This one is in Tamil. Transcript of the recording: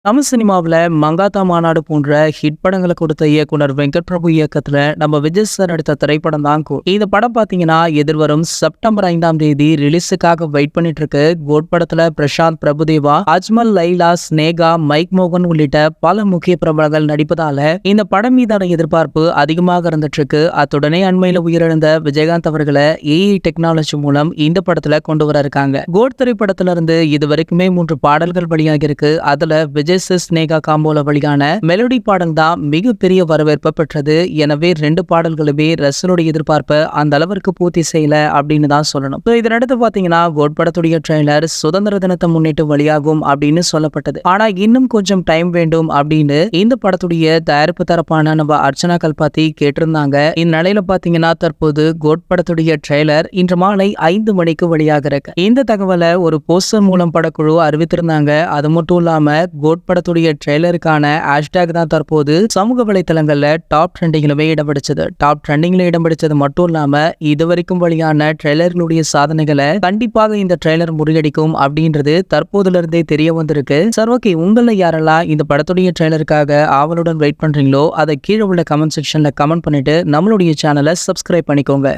தமிழ் சினிமாவில் மங்காத்தா மாநாடு போன்ற ஹிட் படங்களை கொடுத்த இயக்குனர் வெங்கட் பிரபு இயக்கத்துல நம்ம விஜய் சார் எடுத்த திரைப்படம் தான் கோட். இந்த படம் பாத்தீங்கன்னா எதிர்வரும் செப்டம்பர் 5ஆம் தேதி ரிலீஸுக்காக வெயிட் பண்ணிட்டு இருக்கு. கோட் படத்துல பிரசாந்த் பிரபுதேவா, அஜ்மல், லைலா, ஸ்னேகா, மைக் மோகன் உள்ளிட்ட பல முக்கிய பிரபலங்கள் நடிப்பதால இந்த படம் மீதான எதிர்பார்ப்பு அதிகமாக இருந்துட்டு இருக்கு. அத்துடனே அண்மையில உயிரிழந்த விஜயகாந்த் அவர்களை ஏஐ டெக்னாலஜி மூலம் இந்த படத்துல கொண்டு வர இருக்காங்க. கோட் திரைப்படத்துல இருந்து இது வரைக்குமே 3 பாடல்கள் வெளியாகி இருக்கு. அதுல விஜய் ஸ்னேகா காம்போல வெளியான மெலோடி பாடல் தான் மிகப்பெரிய வரவேற்பை பெற்றது. எனவே 2 பாடல்களுமே ரசனுடைய எதிர்பார்ப்பை அந்த அளவிற்கு பூர்த்தி செய்யல அப்படின்னு தான் சொல்லணும். இதனடுத்து பாத்தீங்கன்னா கோட் படத்துடைய ட்ரெய்லர் சுதந்திர தினத்தை முன்னிட்டு வெளியாகும் அப்படின்னு சொல்லப்பட்டது. ஆனா இன்னும் கொஞ்சம் டைம் வேண்டும் அப்படின்னு இந்த படத்துடைய தயாரிப்பு தரப்பான நம்ம அர்ச்சனா கல்பாத்தி கேட்டிருந்தாங்க. இந்நிலையில பாத்தீங்கன்னா தற்போது கோட் படத்துடைய ட்ரெய்லர் இன்று மாலை 5 மணிக்கு வெளியாக இருக்கு. இந்த தகவலை ஒரு போஸ்டர் மூலம் படக்குழு அறிவித்திருந்தாங்க. அது மட்டும் இல்லாம கோட் படத்துடைய ட்ரெய்லருக்கான ஹேஷ்டேக் தான் தற்போது சமூக வலைத்தளங்கள்ல டாப் ட்ரெண்டிங்லவே இடம் பிடிச்சது. டாப் ட்ரெண்டிங்ல இடம் பிடிச்சது மட்டும் இல்லாம இதுவரைக்கும் வெளியான ட்ரெய்லர்களுடைய சாதனைகளை கண்டிப்பாக இந்த ட்ரெய்லர் முறியடிக்கும் அப்படின்றது தற்போதுல இருந்தே தெரிய வந்திருக்கு. சரி, ஓகே, உங்கள யாரெல்லாம் இந்த படத்துடைய ட்ரெய்லருக்காக ஆவலுடன் வெயிட் பண்றீங்களோ அதை கீழே உள்ள கமெண்ட் செக்ஷன்ல கமெண்ட் பண்ணிட்டு நம்மளுடைய சேனலை சப்ஸ்கிரைப் பண்ணிக்கோங்க.